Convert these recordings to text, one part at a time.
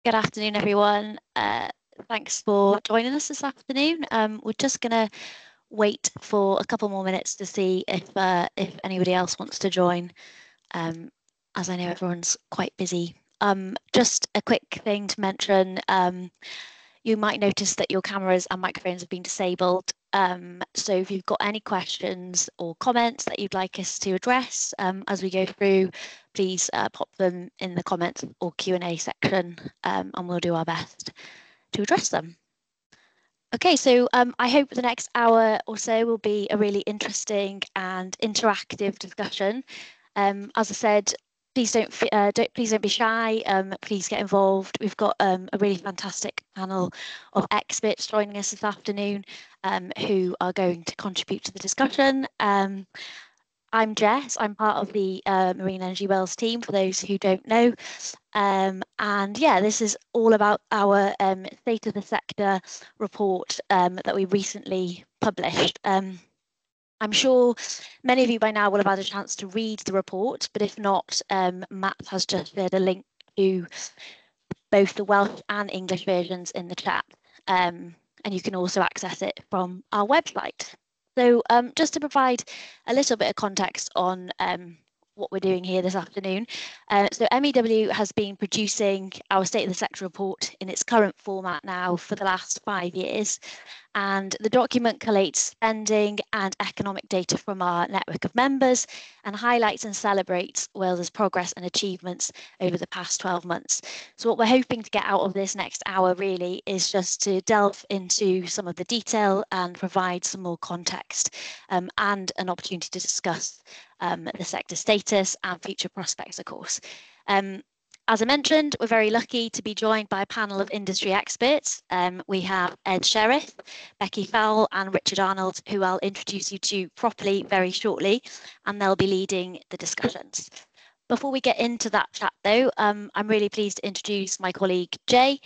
Good afternoon, everyone. Thanks for joining us this afternoon. We're just going to wait for a couple more minutes to see if anybody else wants to join, as I know everyone's quite busy. Just a quick thing to mention. You might notice that your cameras and microphones have been disabled. So if you've got any questions or comments that you'd like us to address as we go through, please pop them in the comments or Q&A section, and we'll do our best to address them. Okay, so I hope the next hour or so will be a really interesting and interactive discussion. As I said, please don't be shy. Please get involved. We've got a really fantastic panel of experts joining us this afternoon, who are going to contribute to the discussion. I'm Jess. I'm part of the Marine Energy Wales team, for those who don't know. And yeah, this is all about our State of the Sector report that we recently published. I'm sure many of you by now will have had a chance to read the report, but if not, Matt has just shared a link to both the Welsh and English versions in the chat, and you can also access it from our website. So just to provide a little bit of context on what we're doing here this afternoon. So MEW has been producing our State of the Sector report in its current format now for the last 5 years. And the document collates spending and economic data from our network of members and highlights and celebrates Wales's progress and achievements over the past 12 months. So what we're hoping to get out of this next hour really is just to delve into some of the detail and provide some more context, and an opportunity to discuss the sector status and future prospects, of course. As I mentioned, we're very lucky to be joined by a panel of industry experts. We have Ed Sherriff, Becky Fowell and Richard Arnold, who I'll introduce you to properly very shortly, and they'll be leading the discussions. Before we get into that chat though, I'm really pleased to introduce my colleague Jay.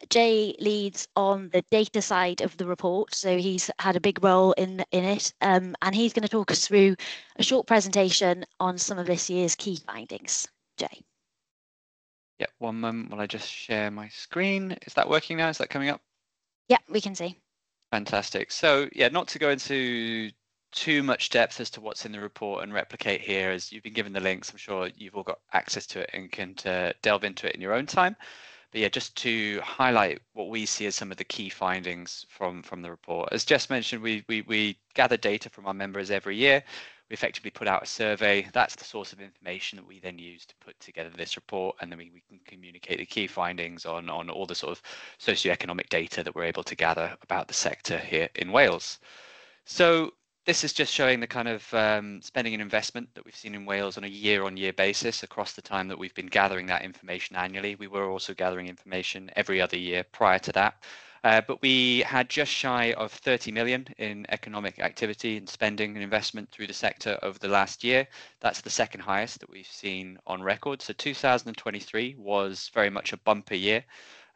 Jay leads on the data side of the report, so he's had a big role in it, and he's going to talk us through a short presentation on some of this year's key findings. Jay. Yeah, one moment while I just share my screen. Is that working now? Is that coming up? Yeah, we can see. Fantastic. So yeah, not to go into too much depth as to what's in the report and replicate here, as you've been given the links. I'm sure you've all got access to it and can delve into it in your own time. But yeah, just to highlight what we see as some of the key findings from the report. As Jess mentioned, we gather data from our members every year. We effectively put out a survey. That's the source of information that we then use to put together this report, and then we can communicate the key findings on all the sort of socioeconomic data that we're able to gather about the sector here in Wales. So this is just showing the kind of spending and investment that we've seen in Wales on a year-on-year basis across the time that we've been gathering that information annually. We were also gathering information every other year prior to that. But we had just shy of 30 million in economic activity and spending and investment through the sector over the last year. That's the second highest that we've seen on record. So 2023 was very much a bumper year.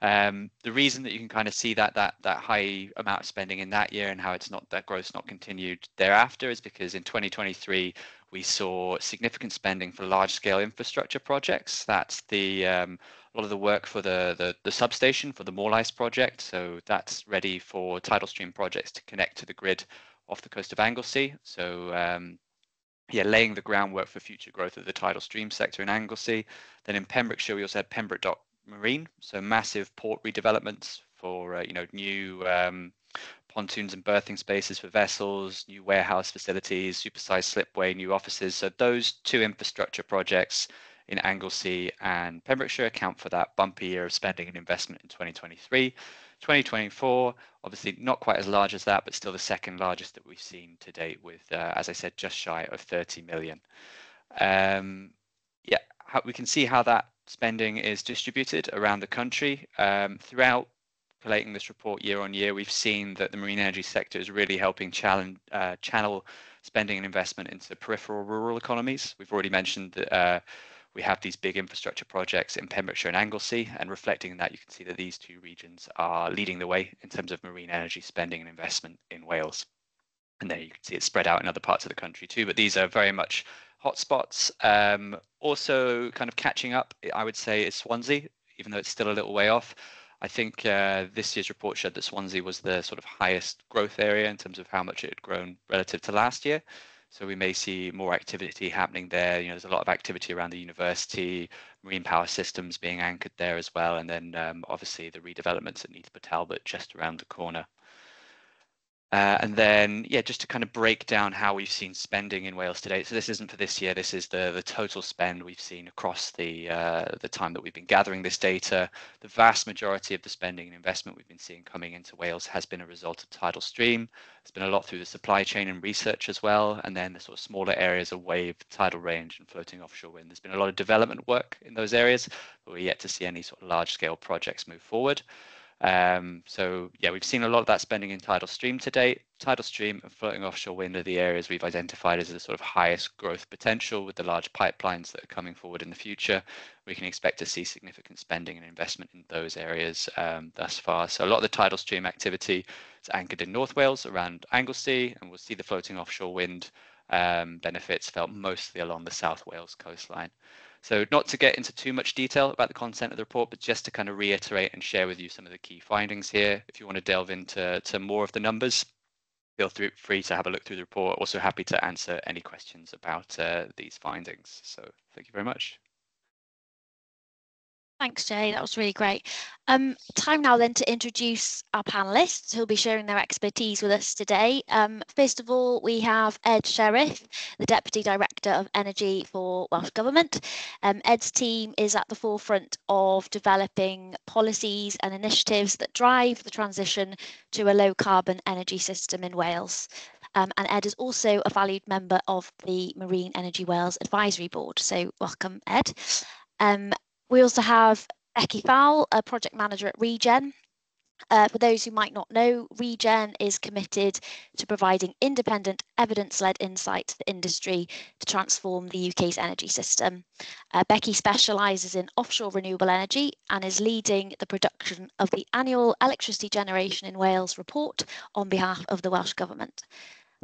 The reason that you can kind of see that high amount of spending in that year and how that growth's not continued thereafter is because in 2023 we saw significant spending for large-scale infrastructure projects. That's a lot of the work for the substation for the Morlais project. So that's ready for tidal stream projects to connect to the grid off the coast of Anglesey. So yeah, laying the groundwork for future growth of the tidal stream sector in Anglesey. Then in Pembrokeshire, we also had Pembroke Dock Marine, so massive port redevelopments for new pontoons and berthing spaces for vessels, new warehouse facilities, supersized slipway, new offices. So those two infrastructure projects in Anglesey and Pembrokeshire account for that bumpy year of spending and investment in 2023. 2024, obviously not quite as large as that, but still the second largest that we've seen to date with, as I said, just shy of 30 million. Yeah, we can see how that spending is distributed around the country. Throughout collating this report year on year, we've seen that the marine energy sector is really helping channel spending and investment into peripheral rural economies. We've already mentioned that we have these big infrastructure projects in Pembrokeshire and Anglesey, and reflecting that, you can see that these two regions are leading the way in terms of marine energy spending and investment in Wales. And there you can see it spread out in other parts of the country too, but these are very much hotspots. Also kind of catching up, I would say, is Swansea. even though it's still a little way off. I think this year's report showed that Swansea was the sort of highest growth area in terms of how much it had grown relative to last year. So we may see more activity happening there. There's a lot of activity around the university, marine power systems being anchored there as well, and then obviously the redevelopments at Neath Talbot just around the corner. And then, yeah, just to kind of break down how we've seen spending in Wales today. So this isn't for this year. This is the total spend we've seen across the time that we've been gathering this data. The vast majority of the spending and investment we've been seeing coming into Wales has been a result of tidal stream. There's been a lot through the supply chain and research as well. And then the sort of smaller areas of wave, tidal range and floating offshore wind. There's been a lot of development work in those areas, but we're yet to see any sort of large scale projects move forward. So yeah, we've seen a lot of that spending in tidal stream to date. Tidal stream and floating offshore wind are the areas we've identified as the sort of highest growth potential with the large pipelines that are coming forward in the future. We can expect to see significant spending and investment in those areas thus far. So a lot of the tidal stream activity is anchored in North Wales around Anglesey, and we'll see the floating offshore wind benefits felt mostly along the South Wales coastline. So not to get into too much detail about the content of the report, but just to kind of reiterate and share with you some of the key findings here. If you want to delve into more of the numbers, feel free to have a look through the report. Also happy to answer any questions about these findings. So thank you very much. Thanks, Jay. That was really great. Time now then to introduce our panelists who'll be sharing their expertise with us today. First of all, we have Ed Sherriff, the Deputy Director of Energy for Welsh Government. Ed's team is at the forefront of developing policies and initiatives that drive the transition to a low carbon energy system in Wales. And Ed is also a valued member of the Marine Energy Wales Advisory Board. So welcome, Ed. We also have Becky Fowell, a project manager at Regen. For those who might not know, Regen is committed to providing independent, evidence-led insight to the industry to transform the UK's energy system. Becky specialises in offshore renewable energy and is leading the production of the annual Electricity Generation in Wales report on behalf of the Welsh Government.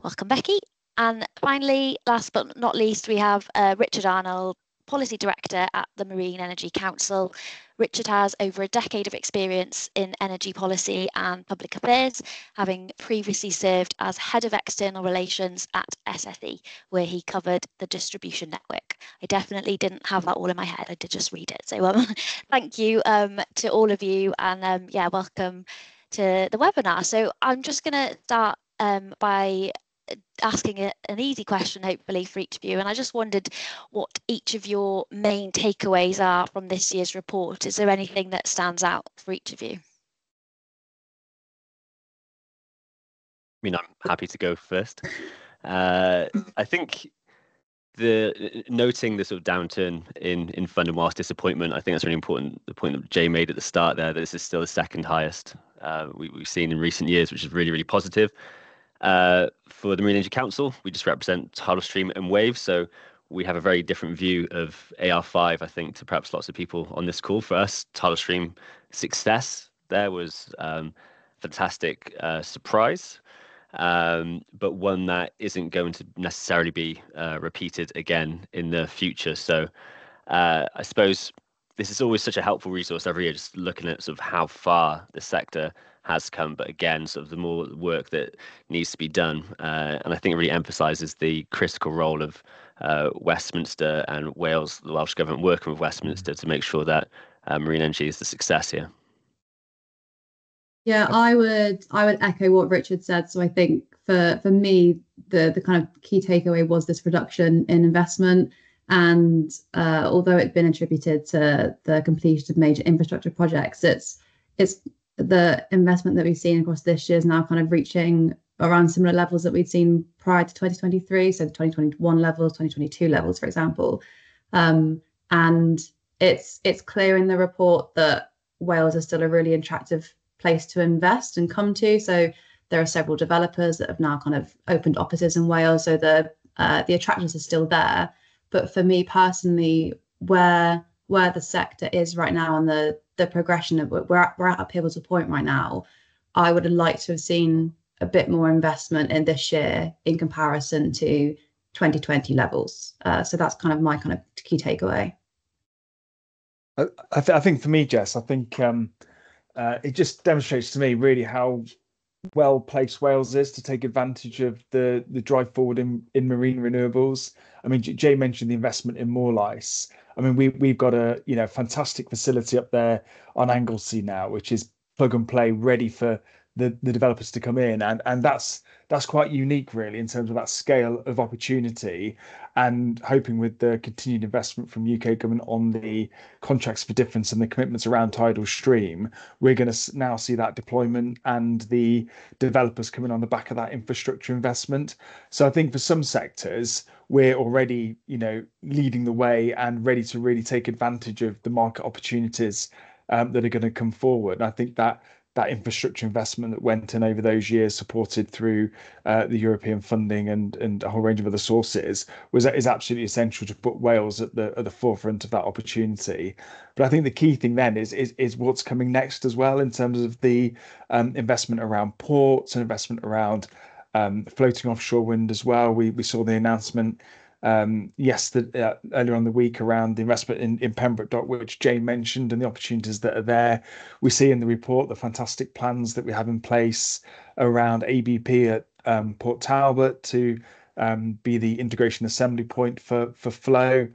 Welcome, Becky. And finally, last but not least, we have Richard Arnold, Policy Director at the Marine Energy Council. Richard has over a decade of experience in energy policy and public affairs, having previously served as Head of External Relations at SSE, where he covered the distribution network. I definitely didn't have that all in my head, I did just read it. So thank you to all of you, and yeah, welcome to the webinar. So I'm just going to start by asking an easy question, hopefully, for each of you. And I just wondered what each of your main takeaways are from this year's report. Is there anything that stands out for each of you? I mean, I'm happy to go first. I think noting the sort of downturn in funding whilst disappointment, I think that's really important. The point that Jay made at the start there, that this is still the second highest we've seen in recent years, which is really, really positive. For the Marine Energy Council, we just represent tidal stream and waves, so we have a very different view of AR5, I think, to perhaps lots of people on this call. For us, tidal stream success there was fantastic surprise, but one that isn't going to necessarily be repeated again in the future. So I suppose this is always such a helpful resource every year, just looking at sort of how far the sector has come, but again, sort of the more work that needs to be done. And I think it really emphasises the critical role of Westminster and Wales, the Welsh Government working with Westminster to make sure that marine energy is the success here. Yeah, I would echo what Richard said. So I think for me, the kind of key takeaway was this reduction in investment. And although it's been attributed to the completion of major infrastructure projects, it's the investment that we've seen across this year is now kind of reaching around similar levels that we'd seen prior to 2023, so the 2021 levels, 2022 levels, for example. And it's clear in the report that Wales is still a really attractive place to invest and come to. So there are several developers that have now kind of opened offices in Wales, so the attractions are still there. But for me personally, where the sector is right now and the progression of we're at a pivotal point right now, I would have liked to have seen a bit more investment in this year in comparison to 2020 levels. So that's kind of my kind of key takeaway. I think for me, Jess, I think it just demonstrates to me really how well placed Wales is to take advantage of the drive forward in marine renewables. I mean, Jay mentioned the investment in Morlice. I mean, we've got a fantastic facility up there on Anglesey now, which is plug and play, ready for the developers to come in, and that's quite unique, really, in terms of that scale of opportunity. And hoping with the continued investment from UK government on the contracts for difference and the commitments around tidal stream, we're going to now see that deployment and the developers coming on the back of that infrastructure investment. So I think for some sectors, we're already, leading the way and ready to really take advantage of the market opportunities that are going to come forward. And I think that infrastructure investment that went in over those years, supported through the European funding and a whole range of other sources, is absolutely essential to put Wales at the forefront of that opportunity. But I think the key thing then is what's coming next as well, in terms of the investment around ports and investment around floating offshore wind as well. We saw the announcement yesterday, earlier on the week, around the investment in Pembroke Dock, which Jane mentioned, and the opportunities that are there. We see in the report the fantastic plans that we have in place around ABP at Port Talbot to be the integration assembly point for flow.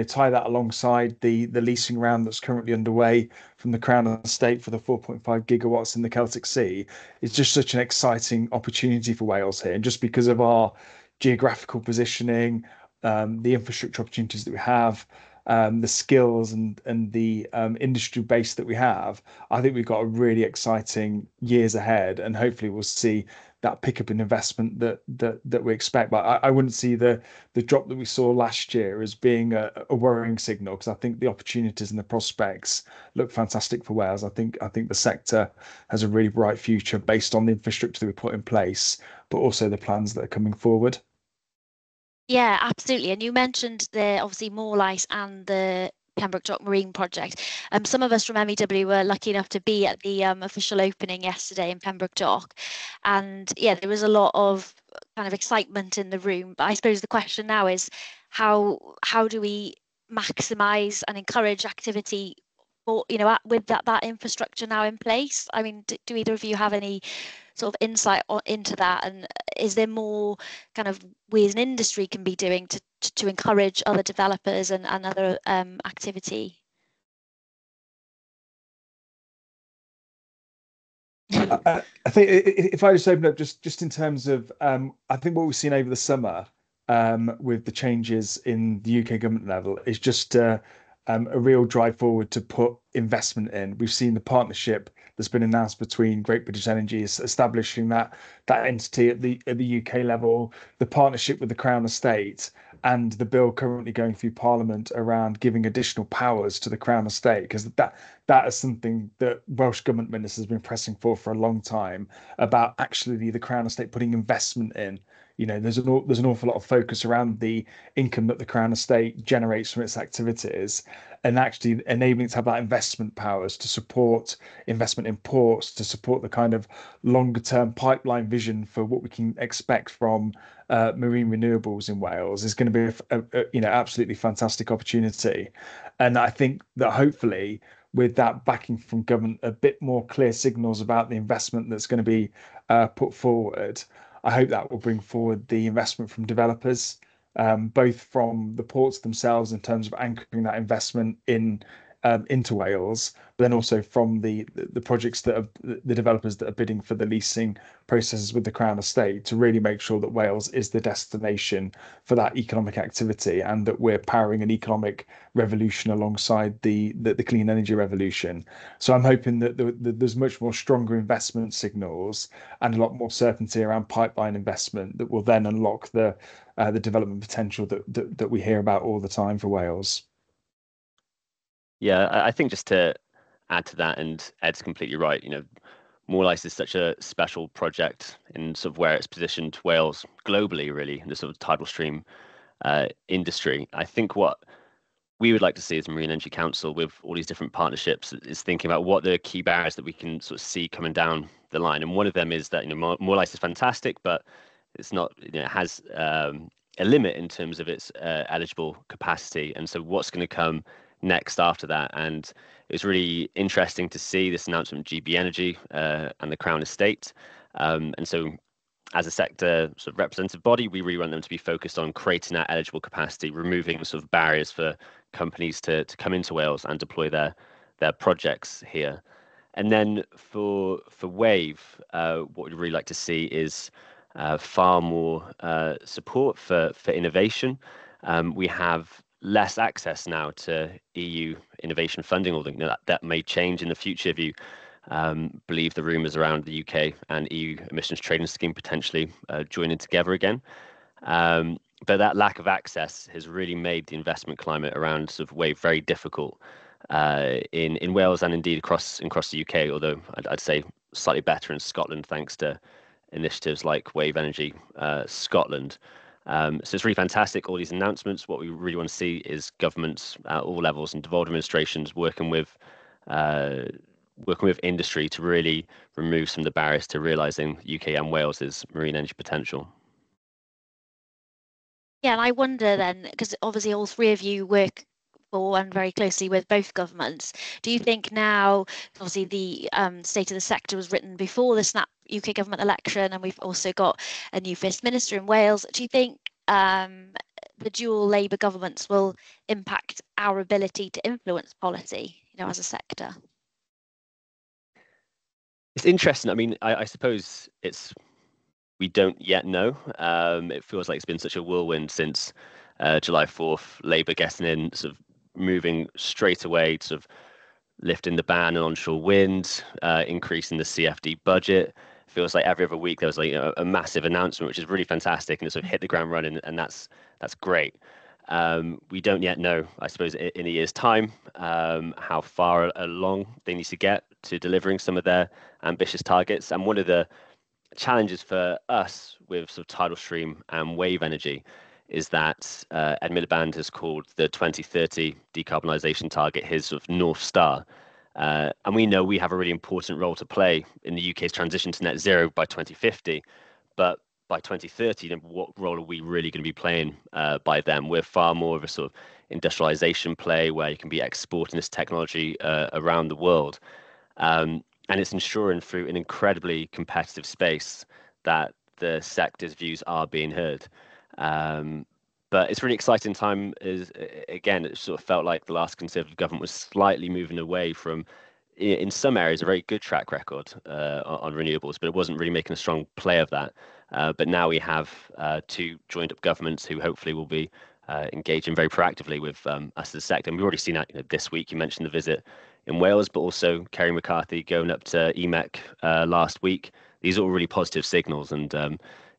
Tie that alongside the leasing round that's currently underway from the Crown Estate for the 4.5 gigawatts in the Celtic Sea. It's just such an exciting opportunity for Wales here, and just because of our geographical positioning, the infrastructure opportunities that we have, the skills and the industry base that we have, I think we've got a really exciting years ahead, and hopefully we'll see that pickup in investment that we expect. But I wouldn't see the drop that we saw last year as being a worrying signal, because I think the opportunities and the prospects look fantastic for Wales. I think the sector has a really bright future based on the infrastructure that we put in place, but also the plans that are coming forward. Yeah, absolutely. And you mentioned the obviously Morlice and the Pembroke Dock Marine project. Some of us from MEW were lucky enough to be at the official opening yesterday in Pembroke Dock, and yeah, there was a lot of kind of excitement in the room. But I suppose the question now is how do we maximise and encourage activity for with that infrastructure now in place? I mean, do either of you have any sort of insight into that, and is there more kind of we as an industry can be doing to encourage other developers and other activity? I think if I just open up just in terms of I think what we've seen over the summer with the changes in the UK government level is just a real drive forward to put investment in. We've seen the partnership that's been announced between Great British Energy establishing that entity at the UK level, the partnership with the Crown Estate, and the bill currently going through Parliament around giving additional powers to the Crown Estate, because that is something that Welsh government ministers have been pressing for a long time, about actually the Crown Estate putting investment in. There's an awful lot of focus around the income that the Crown Estate generates from its activities, and actually enabling to have that investment powers to support investment in ports, to support the kind of longer term pipeline vision for what we can expect from marine renewables in Wales, is going to be a absolutely fantastic opportunity. And I think that hopefully, with that backing from government, a bit more clear signals about the investment that's going to be put forward, I hope that will bring forward the investment from developers, both from the ports themselves in terms of anchoring that investment into Wales, but then also from the projects that are the developers that are bidding for the leasing processes with the Crown Estate, to really make sure that Wales is the destination for that economic activity, and that we're powering an economic revolution alongside the clean energy revolution. So I'm hoping that there's much more stronger investment signals and a lot more certainty around pipeline investment that will then unlock the development potential that we hear about all the time for Wales. Yeah, I think just to add to that, and Ed's completely right, Morlice is such a special project in sort of where it's positioned Wales globally, really, in the sort of tidal stream industry. I think what we would like to see as Marine Energy Council, with all these different partnerships, is thinking about what the key barriers that we can sort of see coming down the line. And one of them is that, Morlice is fantastic, but it's not, it has a limit in terms of its eligible capacity. And so what's going to come next after that. And it was really interesting to see this announcement of GB Energy and the Crown Estate. And so as a sector sort of representative body, we really want them to be focused on creating that eligible capacity, removing sort of barriers for companies to come into Wales and deploy their projects here. And then for Wave, what we'd really like to see is far more support for innovation. We have less access now to EU innovation funding, although that may change in the future if you believe the rumours around the UK and EU emissions trading scheme potentially joining together again. But that lack of access has really made the investment climate around sort of Wave very difficult in Wales and indeed across the UK, although I'd say slightly better in Scotland thanks to initiatives like Wave Energy Scotland. So it's really fantastic, all these announcements. What we really want to see is governments at all levels and devolved administrations working with industry to really remove some of the barriers to realising UK and Wales's marine energy potential. Yeah, and I wonder then, because obviously all three of you work for and very closely with both governments, do you think now, obviously the state of the sector was written before the snap UK government election, and we've also got a new First Minister in Wales, do you think the dual Labour governments will impact our ability to influence policy, as a sector? It's interesting. I mean, I suppose we don't yet know. It feels like it's been such a whirlwind since July 4th, Labour getting in, sort of moving straight away, sort of lifting the ban on onshore wind, increasing the CFD budget. It feels like every other week there was like a massive announcement, which is really fantastic, and it sort of hit the ground running, and that's great. We don't yet know, I suppose, in a year's time, how far along they need to get to delivering some of their ambitious targets. And one of the challenges for us with sort of tidal stream and wave energy is that Ed Miliband has called the 2030 decarbonisation target his sort of North Star. And we know we have a really important role to play in the UK's transition to net zero by 2050. But by 2030, what role are we really going to be playing by then? We're far more of a sort of industrialization play where you can be exporting this technology around the world. And it's ensuring through an incredibly competitive space that the sector's views are being heard. But it's a really exciting time. Again, it sort of felt like the last Conservative government was slightly moving away from, in some areas, a very good track record on renewables, but it wasn't really making a strong play of that. But now we have two joined up governments who hopefully will be engaging very proactively with us as a sector. And we've already seen that this week. You mentioned the visit in Wales, but also Kerry McCarthy going up to EMEC last week. These are all really positive signals, and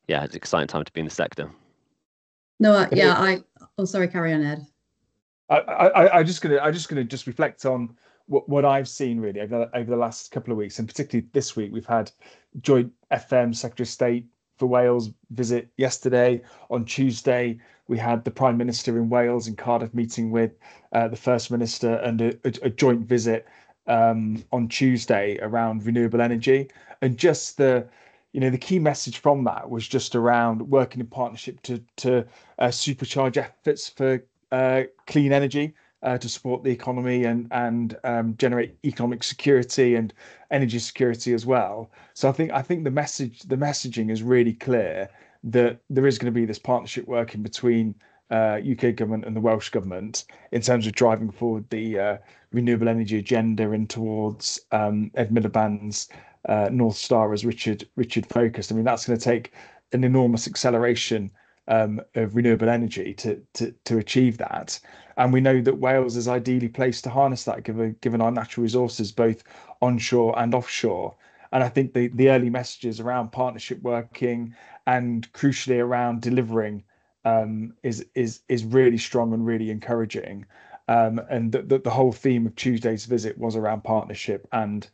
yeah, it's an exciting time to be in the sector. No, yeah, sorry, carry on, Ed. I'm just gonna reflect on what I've seen really over the last couple of weeks, and particularly this week. We've had Joint FM Secretary of State for Wales visit yesterday. On Tuesday, we had the Prime Minister in Wales in Cardiff meeting with the First Minister, and a joint visit on Tuesday around renewable energy. And just the key message from that was just around working in partnership to supercharge efforts for clean energy to support the economy and generate economic security and energy security as well. So I think the messaging is really clear that there is going to be this partnership working between UK government and the Welsh government in terms of driving forward the renewable energy agenda and towards Ed Miliband's North Star, as Richard focused. I mean, that's going to take an enormous acceleration of renewable energy to achieve that. And we know that Wales is ideally placed to harness that, given our natural resources, both onshore and offshore. And I think the early messages around partnership working and crucially around delivering is really strong and really encouraging. And the whole theme of Tuesday's visit was around partnership and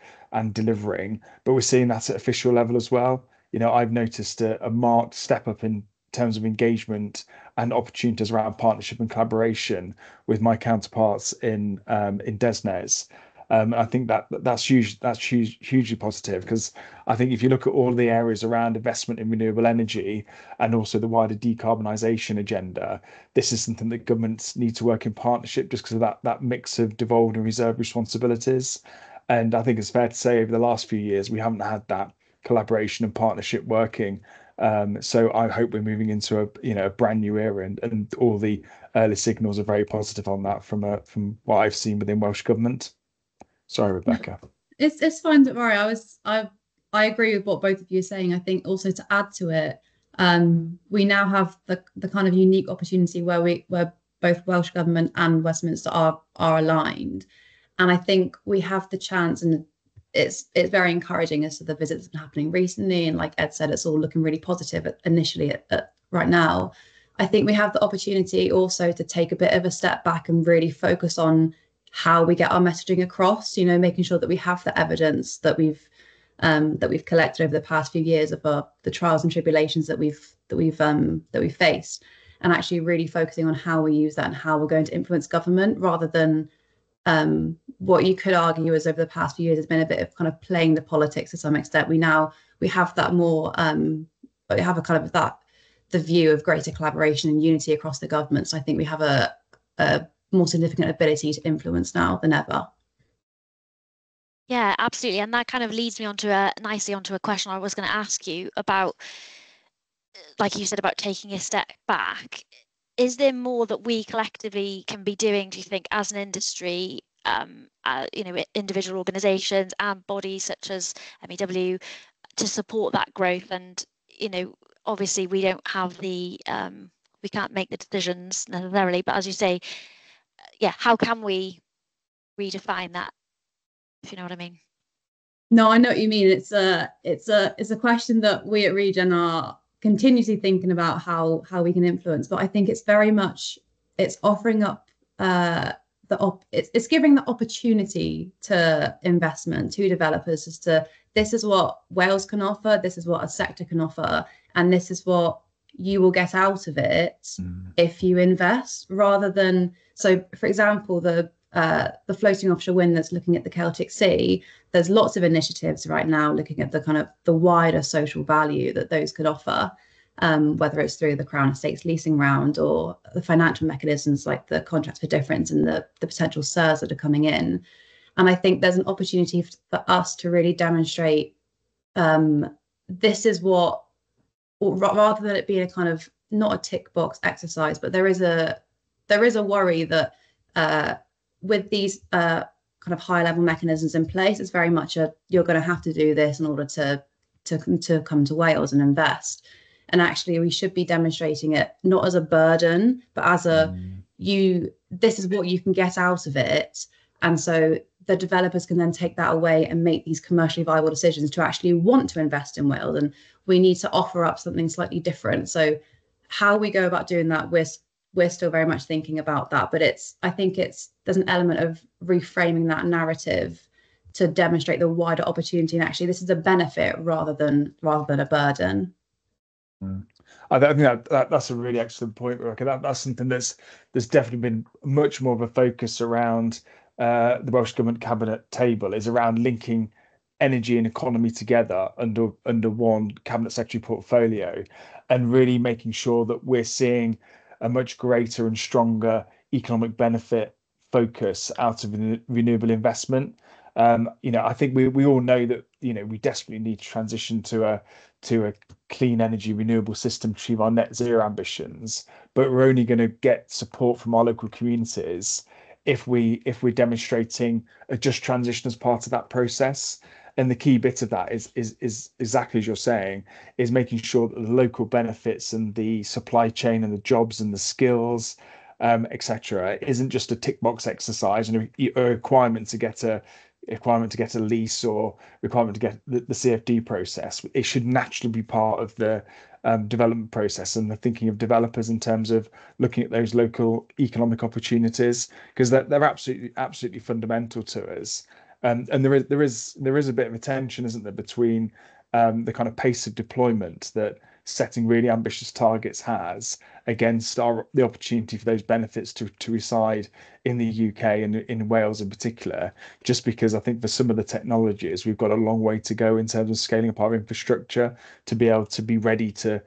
delivering. But we're seeing that at official level as well. I've noticed a marked step up in terms of engagement and opportunities around partnership and collaboration with my counterparts in DESNZ. I think that's huge. That's hugely positive, because I think if you look at all the areas around investment in renewable energy and also the wider decarbonisation agenda, this is something that governments need to work in partnership, just because of that mix of devolved and reserved responsibilities. And I think it's fair to say over the last few years we haven't had that collaboration and partnership working. So I hope we're moving into a brand new era, and all the early signals are very positive on that from what I've seen within Welsh government. Sorry, Rebecca. It's fine, don't worry. I agree with what both of you are saying. I think also to add to it, we now have the kind of unique opportunity where both Welsh government and Westminster are aligned. And I think we have the chance, and it's very encouraging as to the visits that are happening recently. And like Ed said, it's all looking really positive initially at right now. I think we have the opportunity also to take a bit of a step back and really focus on how we get our messaging across, making sure that we have the evidence that we've collected over the past few years of the trials and tribulations that we've faced, and actually really focusing on how we use that and how we're going to influence government, rather than what you could argue is over the past few years has been a bit of kind of playing the politics to some extent. We have that more, we have a kind of the view of greater collaboration and unity across the government. So I think we have a more significant ability to influence now than ever. Yeah, absolutely. And that kind of leads me nicely onto a question I was going to ask you about, like you said, about taking a step back. Is there more that we collectively can be doing, do you think, as an industry, individual organisations and bodies such as MEW, to support that growth? And, obviously we don't have we can't make the decisions necessarily, but as you say, how can we redefine that, if you know what I mean? No, I know what you mean. It's a question that we at Regen are continuously thinking about how we can influence, but I think it's very much offering up it's giving the opportunity to investment to developers as to, this is what Wales can offer, this is what a sector can offer, and this is what you will get out of it if you invest, rather than, so for example, the floating offshore wind that's looking at the Celtic Sea, there's lots of initiatives right now looking at the kind of the wider social value that those could offer, whether it's through the Crown Estates leasing round or the financial mechanisms like the contracts for difference and the potential SERs that are coming in. And I think there's an opportunity for us to really demonstrate this is what, rather than it being a kind of not a tick box exercise, but there is a worry that with these kind of high level mechanisms in place, it's very much you're going to have to do this in order to come to Wales and invest. And actually, we should be demonstrating it not as a burden, but as this is what you can get out of it. And so the developers can then take that away and make these commercially viable decisions to actually want to invest in Wales. And we need to offer up something slightly different. So how we go about doing that, we're still very much thinking about that. But I think there's an element of reframing that narrative to demonstrate the wider opportunity. And actually, this is a benefit rather than a burden. I think that's a really excellent point, Rebecca. That's something there's definitely been much more of a focus around the Welsh Government Cabinet table, is around linking energy and economy together under one Cabinet Secretary portfolio, and really making sure that we're seeing a much greater and stronger economic benefit focus out of renewable investment. I think we all know that we desperately need to transition to a clean energy renewable system to achieve our net zero ambitions, but we're only going to get support from our local communities if we're demonstrating a just transition as part of that process. And the key bit of that is exactly as you're saying, is making sure that the local benefits and the supply chain and the jobs and the skills, etc., isn't just a tick box exercise and a requirement to get a lease or requirement to get the CFD process. It should naturally be part of the development process and the thinking of developers in terms of looking at those local economic opportunities, because they're absolutely fundamental to us. And there is a bit of a tension, isn't there, between the kind of pace of deployment that setting really ambitious targets has, against the opportunity for those benefits to reside in the UK and in Wales in particular, just because I think for some of the technologies we've got a long way to go in terms of scaling up our infrastructure to be able to be ready to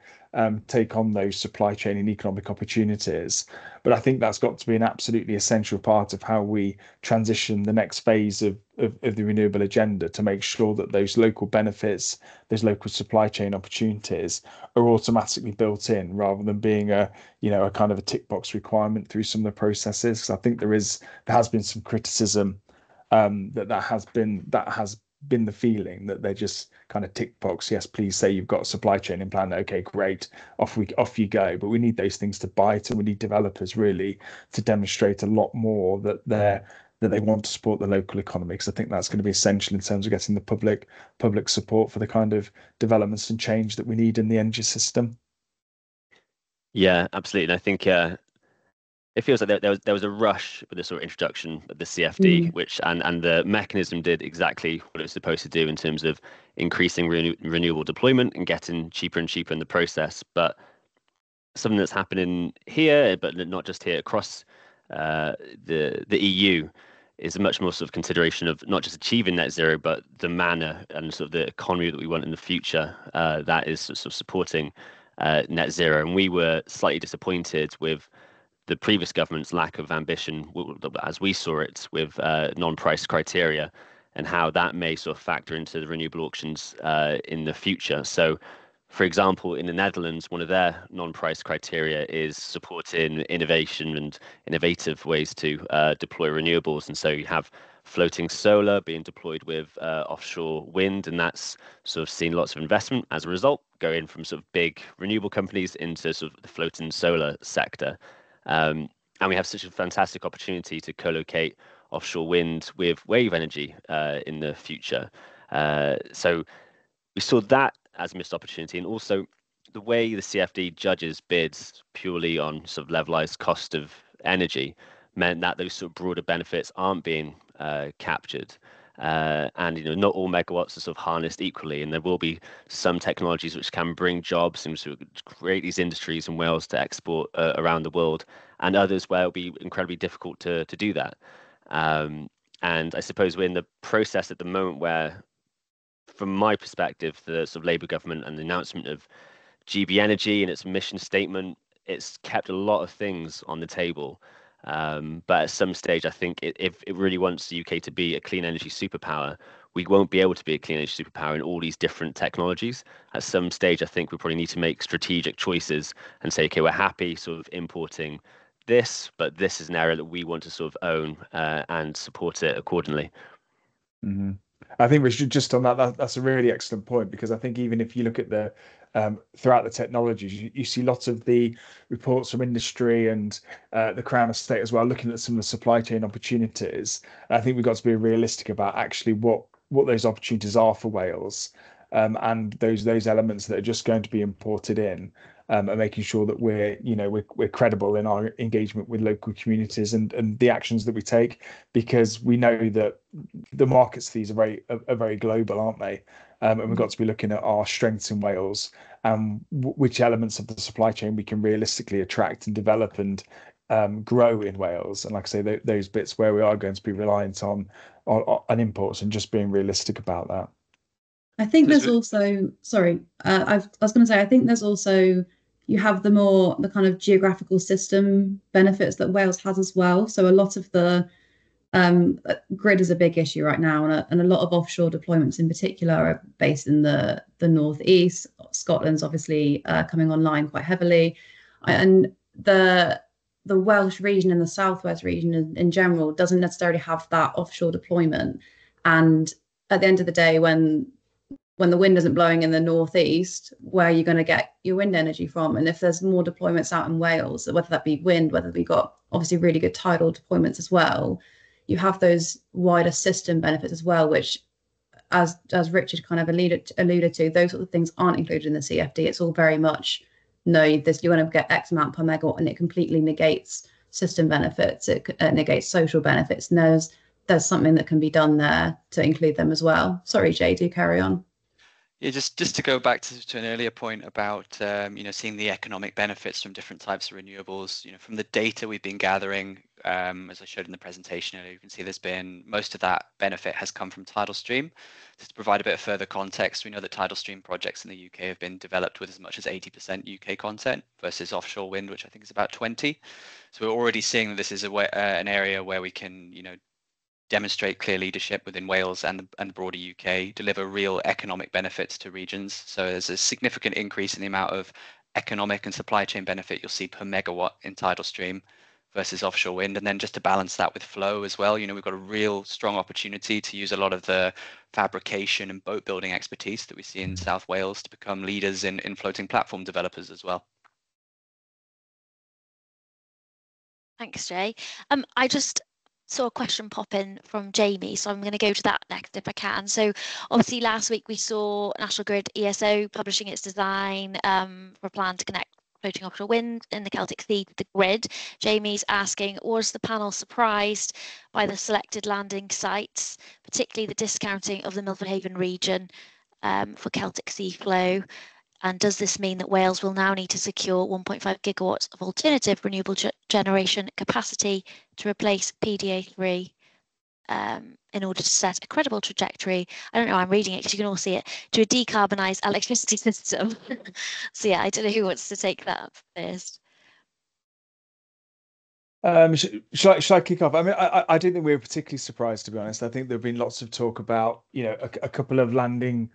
take on those supply chain and economic opportunities. But I think that's got to be an absolutely essential part of how we transition the next phase of the renewable agenda, to make sure that those local benefits, those local supply chain opportunities are automatically built in, rather than being a kind of a tick box requirement through some of the processes. Because I think there has been some criticism that has been the feeling that they're just kind of tick box. Yes, please say you've got a supply chain in plan. Okay, great, off you go. But we need those things to bite, and we need developers really to demonstrate a lot more that they want to support the local economy, because I think that's going to be essential in terms of getting the public support for the kind of developments and change that we need in the energy system. Yeah, absolutely. And I think it feels like there was a rush with the sort of introduction of the CFD, which and the mechanism did exactly what it was supposed to do in terms of increasing renewable deployment and getting cheaper and cheaper in the process. But something that's happening here, but not just here, across the EU, is a much more sort of consideration of not just achieving net zero, but the manner and sort of the economy that we want in the future that is sort of supporting net zero. And we were slightly disappointed with the previous government's lack of ambition, as we saw it, with non-price criteria, and how that may sort of factor into the renewable auctions in the future. So, for example, in the Netherlands, one of their non-price criteria is supporting innovation and innovative ways to deploy renewables. And so you have floating solar being deployed with offshore wind, and that's sort of seen lots of investment as a result, going from sort of big renewable companies into sort of the floating solar sector. And we have such a fantastic opportunity to co-locate offshore wind with wave energy in the future. So we saw that as a missed opportunity, and also the way the CFD judges bids purely on sort of levelized cost of energy meant that those sort of broader benefits aren't being captured. And not all megawatts are sort of harnessed equally, and there will be some technologies which can bring jobs and sort of create these industries in Wales to export around the world, and others where it'll be incredibly difficult to do that. And I suppose we're in the process at the moment where, from my perspective, the sort of Labour government and the announcement of GB Energy and its mission statement, it's kept a lot of things on the table. But at some stage, I think if it really wants the UK to be a clean energy superpower, we won't be able to be a clean energy superpower in all these different technologies. At some stage, I think we probably need to make strategic choices and say, okay, we're happy sort of importing this, but this is an area that we want to sort of own and support it accordingly. Mm-hmm. I think we should just on that's a really excellent point, because I think even if you look at the throughout the technologies, you see lots of the reports from industry and the Crown Estate as well, looking at some of the supply chain opportunities. I think we've got to be realistic about actually what those opportunities are for Wales, and those elements that are just going to be imported in, and making sure that we're credible in our engagement with local communities and the actions that we take, because we know that the markets for these are very global, aren't they? And we've got to be looking at our strengths in Wales and which elements of the supply chain we can realistically attract and develop and grow in Wales. And like I say, those bits where we are going to be reliant on imports, and just being realistic about that. I think there's also, sorry, I was going to say, I think there's also, you have the kind of geographical system benefits that Wales has as well. So a lot of the grid is a big issue right now, and a lot of offshore deployments in particular are based in the northeast. Scotland's obviously coming online quite heavily, and the Welsh region and the southwest region in general doesn't necessarily have that offshore deployment. And at the end of the day, when the wind isn't blowing in the northeast, where are you going to get your wind energy from? And if there's more deployments out in Wales, whether that be wind, whether we've got obviously really good tidal deployments as well, you have those wider system benefits as well, which, as Richard kind of alluded to, those sort of things aren't included in the CFD. It's all very much, no, you're going to get X amount per megawatt, and it completely negates system benefits. It negates social benefits. And there's something that can be done there to include them as well. Sorry, Jay, do carry on. Yeah, just to go back to an earlier point about seeing the economic benefits from different types of renewables. From the data we've been gathering, as I showed in the presentation earlier, you can see there's been most of that benefit has come from tidal stream. Just to provide a bit of further context, we know that tidal stream projects in the UK have been developed with as much as 80% UK content versus offshore wind, which I think is about 20. So we're already seeing that this is an area where we can demonstrate clear leadership within Wales and the broader UK, deliver real economic benefits to regions. So there's a significant increase in the amount of economic and supply chain benefit you'll see per megawatt in tidal stream versus offshore wind. And then just to balance that with flow as well, we've got a real strong opportunity to use a lot of the fabrication and boat building expertise that we see in South Wales to become leaders in floating platform developers as well. Thanks, Jay. I just saw a question pop in from Jamie, so I'm going to go to that next if I can. So obviously last week we saw National Grid ESO publishing its design for a plan to connect floating offshore wind in the Celtic Sea to the grid. Jamie's asking, was the panel surprised by the selected landing sites, particularly the discounting of the Milford Haven region for Celtic Sea flow? And does this mean that Wales will now need to secure 1.5 gigawatts of alternative renewable generation capacity to replace PDA3 in order to set a credible trajectory? I don't know, I'm reading it because you can all see it, to a decarbonised electricity system. So yeah, I don't know who wants to take that up first. Shall I kick off? I mean, I don't think we were particularly surprised, to be honest. I think there have been lots of talk about, a couple of landing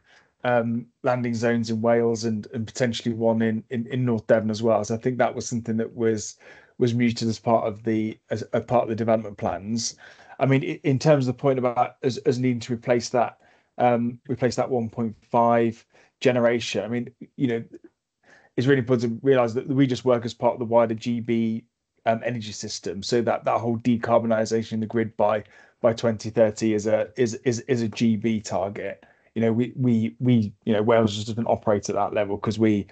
zones in Wales and potentially one in North Devon as well. So I think that was something that was muted as part of the development plans. I mean, in terms of the point about us needing to replace that 1.5 generation. I mean, it's really important to realise that we just work as part of the wider GB energy system, so that whole decarbonisation in the grid by 2030 is a GB target. Wales just doesn't operate at that level because we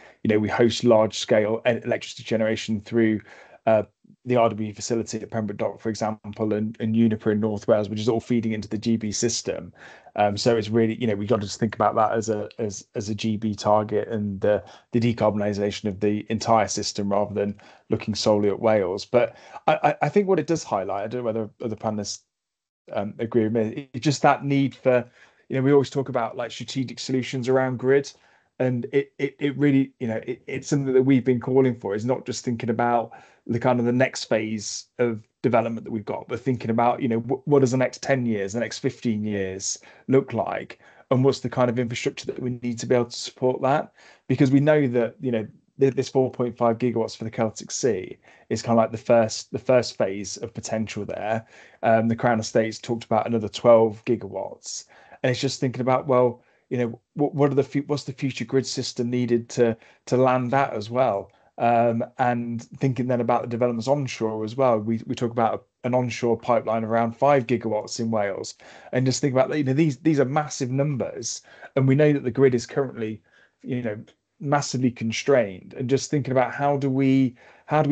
host large scale electricity generation through the RWE facility at Pembroke Dock, for example, and Uniper in North Wales, which is all feeding into the GB system. So it's really, we've got to just think about that as a GB target and the decarbonisation of the entire system rather than looking solely at Wales. But I think what it does highlight, I don't know whether other panelists agree with me, it's just that need for, we always talk about like strategic solutions around grid. And it really, it's something that we've been calling for, is not just thinking about the kind of the next phase of development that we've got, but thinking about, what does the next 10 years, the next 15 years look like? And what's the kind of infrastructure that we need to be able to support that? Because we know that, this 4.5 gigawatts for the Celtic Sea is kind of like the first phase of potential there. The Crown Estates talked about another 12 gigawatts. And it's just thinking about, well, what's the future grid system needed to land that as well, and thinking then about the developments onshore as well. We talk about an onshore pipeline around 5 gigawatts in Wales, and just think about these are massive numbers, and we know that the grid is currently massively constrained, and just thinking about how do we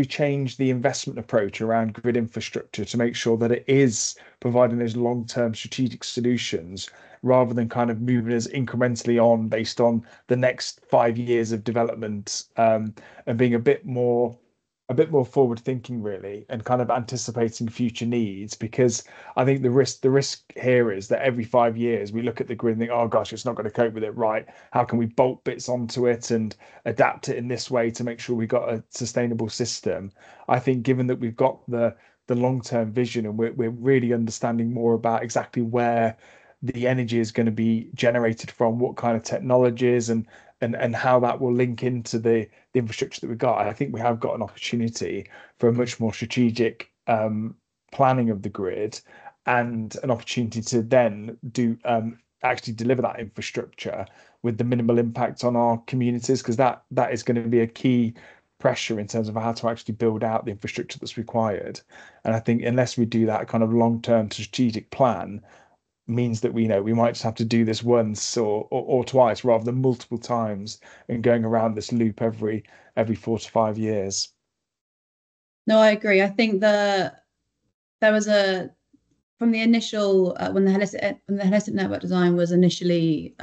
change the investment approach around grid infrastructure to make sure that it is providing those long-term strategic solutions rather than kind of moving us incrementally on based on the next 5 years of development, and being a bit more forward thinking really, and kind of anticipating future needs. Because I think the risk here is that every 5 years we look at the grid and think, oh gosh, it's not going to cope with it, right? How can we bolt bits onto it and adapt it in this way to make sure we got a sustainable system? I think given that we've got the long-term vision, and we're really understanding more about exactly where the energy is going to be generated from, what kind of technologies, and how that will link into the infrastructure that we've got. I think we have got an opportunity for a much more strategic planning of the grid, and an opportunity to then do actually deliver that infrastructure with the minimal impact on our communities, because that is going to be a key pressure in terms of how to actually build out the infrastructure that's required. And I think unless we do that kind of long-term strategic plan, means that we might just have to do this once or twice rather than multiple times, and going around this loop every 4 to 5 years. No, I agree. I think there was from the initial when the holistic network design was initially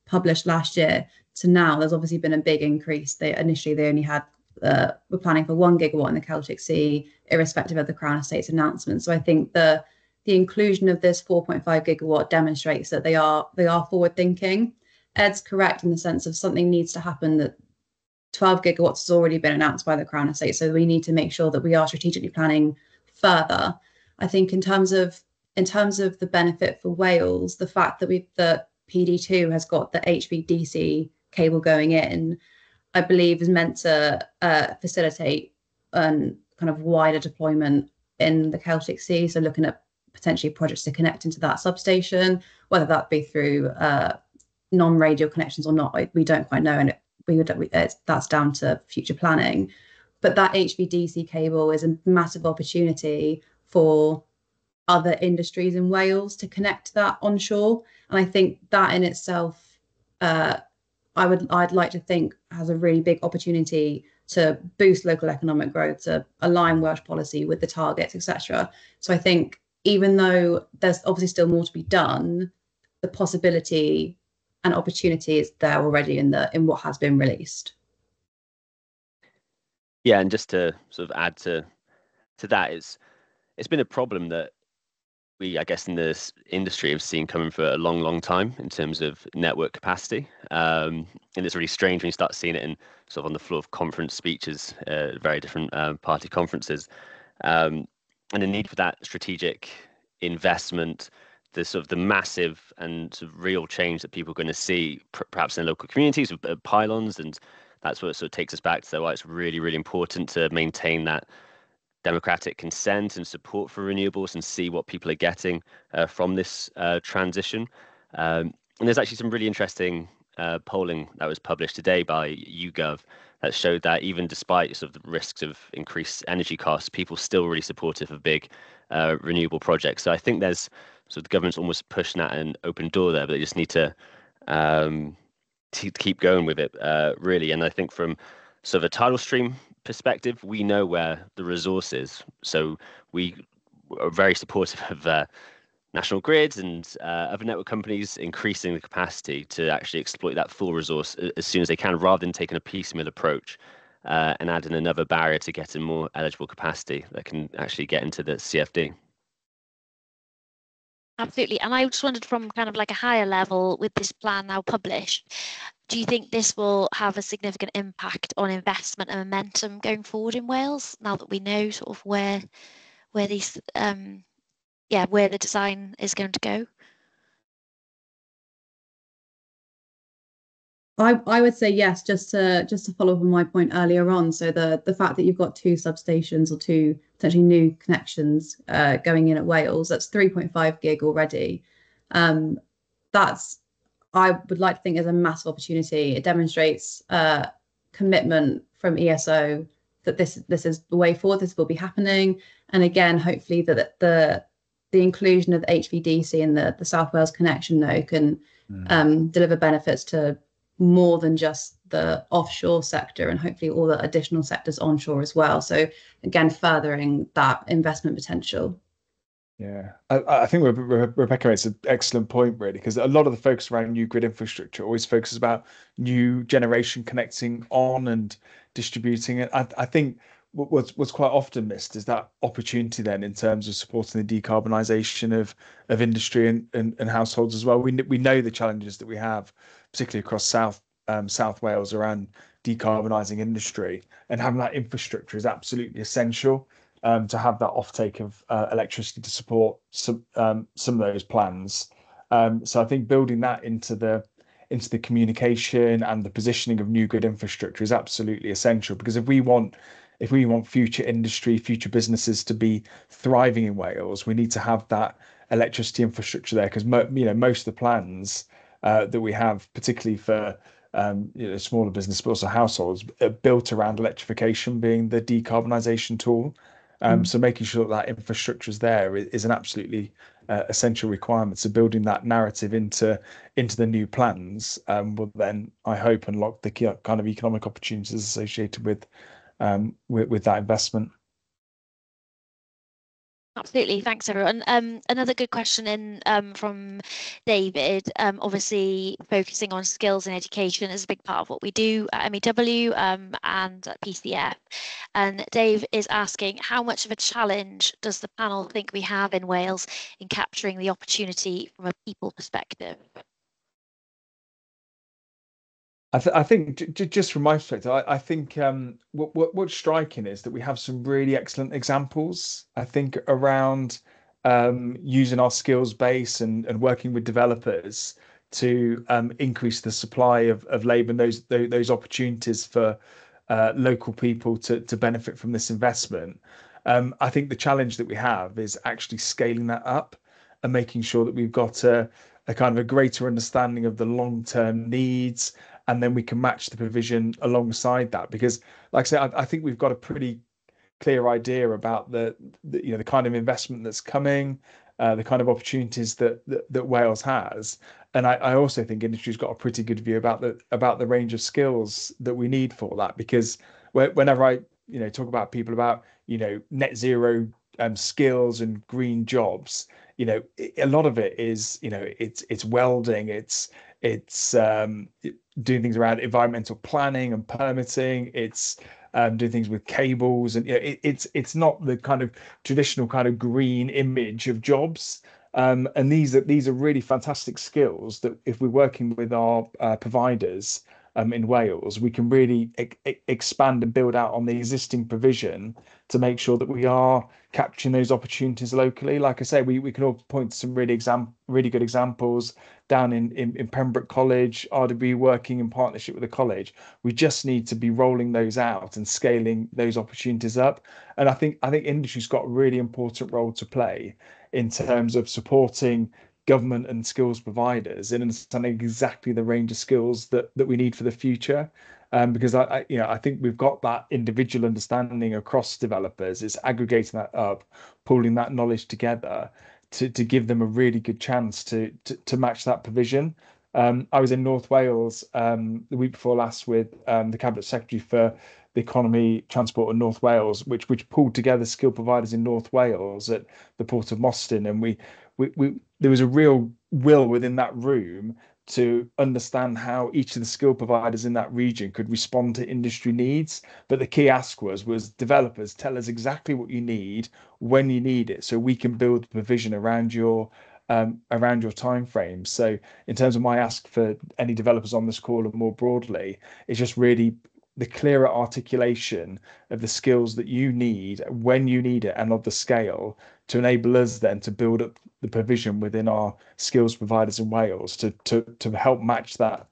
published last year to now, there's obviously been a big increase. They only had were planning for 1 gigawatt in the Celtic Sea, irrespective of the Crown Estate's announcement. So I think the inclusion of this 4.5 gigawatt demonstrates that they are forward thinking. Ed's correct in the sense of something needs to happen. That 12 gigawatts has already been announced by the Crown Estate, so we need to make sure that we are strategically planning further. I think in terms of the benefit for Wales, the fact that that PD2 has got the HVDC cable going in, I believe is meant to facilitate kind of wider deployment in the Celtic Sea. So looking at potentially projects to connect into that substation, whether that be through non-radial connections or not, we don't quite know, and that's down to future planning. But that HVDC cable is a massive opportunity for other industries in Wales to connect that onshore, and I think that in itself, I'd like to think has a really big opportunity to boost local economic growth, to align Welsh policy with the targets, etc. So I think even though there's obviously still more to be done, the possibility and opportunity is there already in what has been released. Yeah, and just to sort of add to that, it's been a problem that we, I guess, in this industry have seen coming for a long time in terms of network capacity. And it's really strange when you start seeing it in sort of on the floor of conference speeches, very different party conferences, and the need for that strategic investment, the sort of the massive and sort of real change that people are going to see, perhaps in local communities with pylons, and that's what sort of takes us back to why it's really important to maintain that democratic consent and support for renewables and see what people are getting from this transition. And there's actually some really interesting polling that was published today by YouGov that showed that even despite sort of the risks of increased energy costs, people are still really supportive of big renewable projects. So I think there's sort of the government's almost pushing at an open door there, but they just need to keep going with it, really. And I think from sort of a tidal stream perspective, we know where the resource is. So we are very supportive of national grids and other network companies increasing the capacity to actually exploit that full resource as soon as they can, rather than taking a piecemeal approach and adding another barrier to getting more eligible capacity that can actually get into the CFD. Absolutely. And I just wondered, from kind of like a higher level, with this plan now published, do you think this will have a significant impact on investment and momentum going forward in Wales, now that we know sort of where these where the design is going to go? I would say yes, just to follow up on my point earlier on. So the fact that you've got 2 substations or 2 potentially new connections going in at Wales, that's 3.5 gig already. That's, I would like to think, is a massive opportunity. It demonstrates commitment from ESO that this is the way forward. This will be happening, and again, hopefully that the inclusion of the HVDC and the South Wales connection though can deliver benefits to more than just the offshore sector, and hopefully all the additional sectors onshore as well. So again, furthering that investment potential. Yeah, I think Rebecca makes an excellent point, really, because a lot of the focus around new grid infrastructure always focuses about new generation connecting on and distributing it. I think what's quite often missed is that opportunity then in terms of supporting the decarbonisation of industry and households as well. We know the challenges that we have, particularly across South Wales, around decarbonising industry, and having that infrastructure is absolutely essential. To have that offtake of electricity to support some of those plans. So I think building that into the communication and the positioning of new grid infrastructure is absolutely essential, because if we want future industry, future businesses to be thriving in Wales, we need to have that electricity infrastructure there, because most of the plans that we have, particularly for smaller business but also households, are built around electrification being the decarbonisation tool. So making sure that infrastructure is there is an absolutely essential requirement. So building that narrative into the new plans will then, I hope, unlock the kind of economic opportunities associated with that investment. Absolutely. Thanks, everyone. Another good question in from David. Obviously, focusing on skills and education is a big part of what we do at MEW and at PCF. And Dave is asking, how much of a challenge does the panel think we have in Wales in capturing the opportunity from a people perspective? I think just from my perspective, I think what's striking is that we have some really excellent examples. I think around using our skills base and working with developers to increase the supply of labour and those opportunities for local people to benefit from this investment. I think the challenge that we have is actually scaling that up and making sure that we've got a kind of a greater understanding of the long-term needs, and then we can match the provision alongside that. Because, like I said, I think we've got a pretty clear idea about the kind of investment that's coming, the kind of opportunities that Wales has, and I also think industry's got a pretty good view about the range of skills that we need for that. Because whenever I talk about people about net zero skills and green jobs, a lot of it is it's welding, it's doing things around environmental planning and permitting, it's doing things with cables, and it's not the kind of traditional kind of green image of jobs. And these are really fantastic skills that if we're working with our providers in Wales, we can really expand and build out on the existing provision to make sure that we are capturing those opportunities locally. Like I say, we can all point to some really good examples down in Pembroke College, RWE working in partnership with the college. We just need to be rolling those out and scaling those opportunities up. And I think industry's got a really important role to play in terms of supporting government and skills providers in understanding exactly the range of skills that we need for the future. Because I think we've got that individual understanding across developers. It's aggregating that up, pooling that knowledge together to give them a really good chance to match that provision. I was in North Wales the week before last with the Cabinet Secretary for the Economy, Transport and North Wales, which pulled together skill providers in North Wales at the Port of Mostyn, and we there was a real will within that room to understand how each of the skill providers in that region could respond to industry needs. But the key ask was developers, tell us exactly what you need when you need it, so we can build the provision around your time frame. So in terms of my ask for any developers on this call and more broadly, it's just really the clearer articulation of the skills that you need when you need it and of the scale to enable us then to build up the provision within our skills providers in Wales to help match that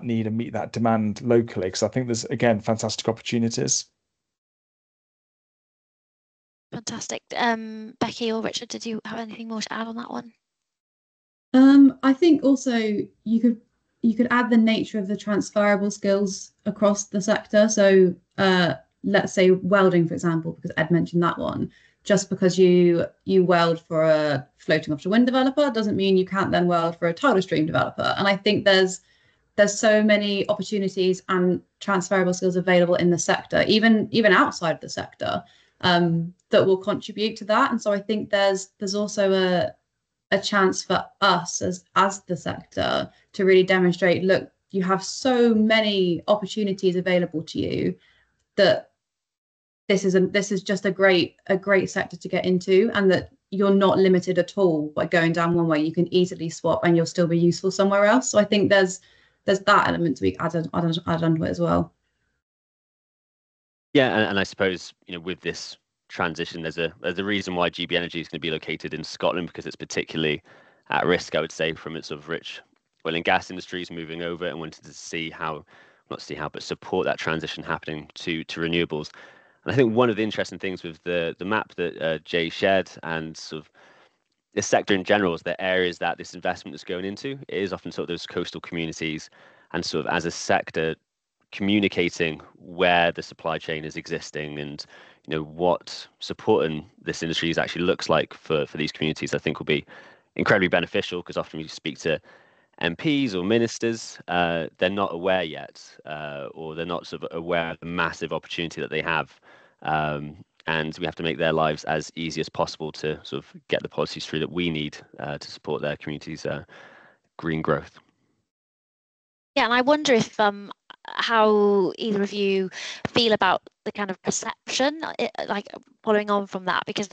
need and meet that demand locally. Because I think there's, again, fantastic opportunities. Fantastic. Becky or Richard, did you have anything more to add on that one? I think also you could add the nature of the transferable skills across the sector. So let's say welding, for example, because Ed mentioned that one. Just because you weld for a floating offshore wind developer doesn't mean you can't then weld for a tidal stream developer. And I think there's so many opportunities and transferable skills available in the sector, even outside the sector, that will contribute to that. And so I think there's also a chance for us as the sector to really demonstrate, look, you have so many opportunities available to you that this is just a great sector to get into, and that you're not limited at all by going down one way. You can easily swap and you'll still be useful somewhere else. So I think there's that element to be added onto it as well. Yeah, and I suppose with this transition, there's a reason why GB Energy is going to be located in Scotland, because it's particularly at risk, I would say, from its sort of rich oil and gas industries moving over, and wanted to but support that transition happening to renewables. And I think one of the interesting things with the map that Jay shared and sort of the sector in general is the areas that this investment is going into. It is often sort of those coastal communities, and sort of as a sector communicating where the supply chain is existing and what supporting this industry actually looks like for these communities, I think will be incredibly beneficial, because often we speak to MPs or ministers, they're not aware yet, or they're not sort of aware of the massive opportunity that they have and we have to make their lives as easy as possible to sort of get the policies through that we need to support their communities' green growth. Yeah, and I wonder if how either of you feel about the kind of perception, like following on from that, because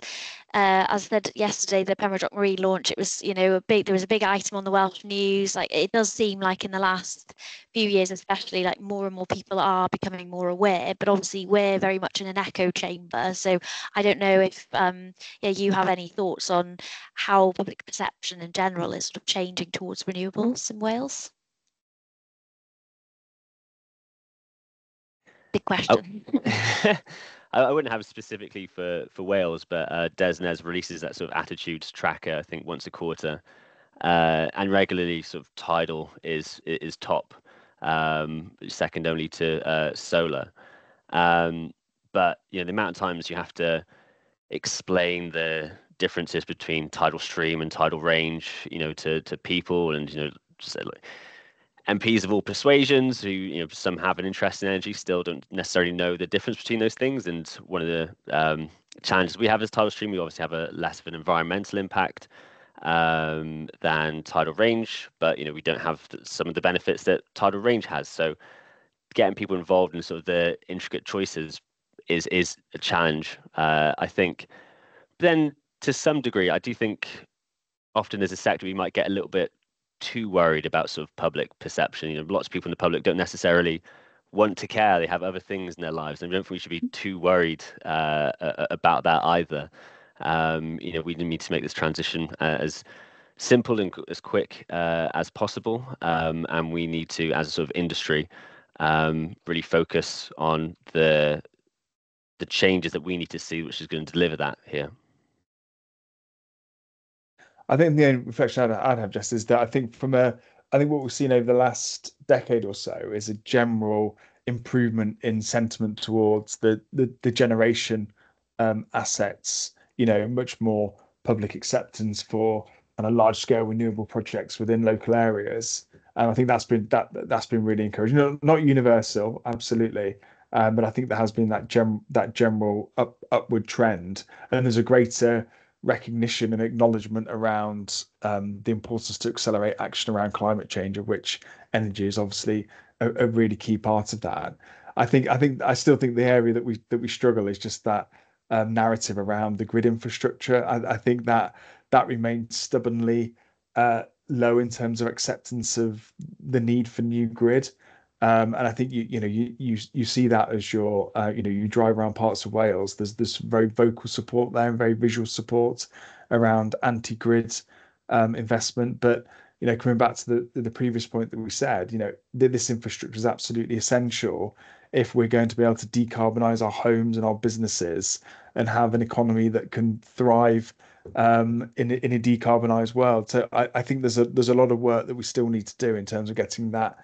as I said yesterday, the Pembroke Marine launch, it was, you know, there was a big item on the Welsh news. Like, it does seem like in the last few years, especially, like more and more people are becoming more aware, but obviously we're very much in an echo chamber. So I don't know if you have any thoughts on how public perception in general is sort of changing towards renewables in Wales. Big question. I wouldn't have specifically for Wales, but DESNZ releases that sort of attitudes tracker, I think, once a quarter, and regularly sort of tidal is top, second only to solar. But you know, the amount of times you have to explain the differences between tidal stream and tidal range, you know, to people, and you know, just like, MPs of all persuasions who, you know, some have an interest in energy, still don't necessarily know the difference between those things. And one of the challenges we have as tidal stream, we obviously have a less of an environmental impact than tidal range, but you know, we don't have some of the benefits that tidal range has. So getting people involved in sort of the intricate choices is a challenge, I think. But then to some degree, I do think often as a sector we might get a little bit too worried about sort of public perception. You know, lots of people in the public don't necessarily want to care. They have other things in their lives, and I don't think we should be too worried about that either. You know, we need to make this transition as simple and as quick as possible, and we need to, as a sort of industry, really focus on the changes that we need to see, which is going to deliver that here. I think the only reflection I'd have, just is that I think what we've seen over the last decade or so is a general improvement in sentiment towards the generation assets. You know, much more public acceptance for kind of large scale renewable projects within local areas, and I think that's been really encouraging. Not universal, absolutely, but I think there has been that general upward trend, and there's a greater recognition and acknowledgement around the importance to accelerate action around climate change, of which energy is obviously a really key part of that. I still think the area that we struggle is just that narrative around the grid infrastructure. I think that remains stubbornly low in terms of acceptance of the need for new grid. And I think you see that as you drive around parts of Wales. There's this very vocal support there and very visual support around anti-grid investment. But coming back to the previous point that we said, this infrastructure is absolutely essential if we're going to be able to decarbonize our homes and our businesses and have an economy that can thrive in a decarbonized world. So I think there's a lot of work that we still need to do in terms of getting that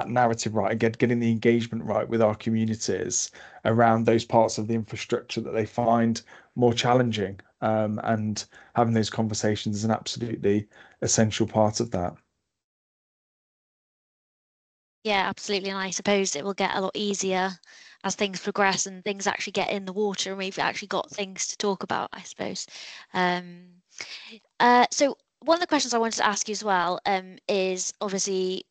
narrative right, and getting the engagement right with our communities around those parts of the infrastructure that they find more challenging, and having those conversations is an absolutely essential part of that. Yeah, absolutely. And I suppose it will get a lot easier as things progress and things actually get in the water, and we've actually got things to talk about, I suppose. So one of the questions I wanted to ask you as well is obviously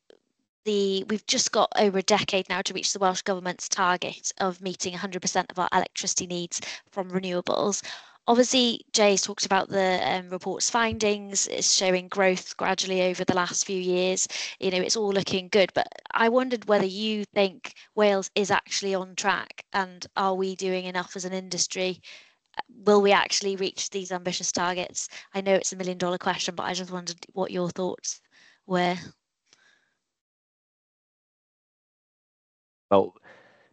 we've just got over a decade now to reach the Welsh Government's target of meeting 100% of our electricity needs from renewables. Obviously, Jay's talked about the report's findings. It's showing growth gradually over the last few years. It's all looking good. But I wondered whether you think Wales is actually on track, and are we doing enough as an industry? Will we actually reach these ambitious targets? I know it's $1 million question, but I just wondered what your thoughts were. Well,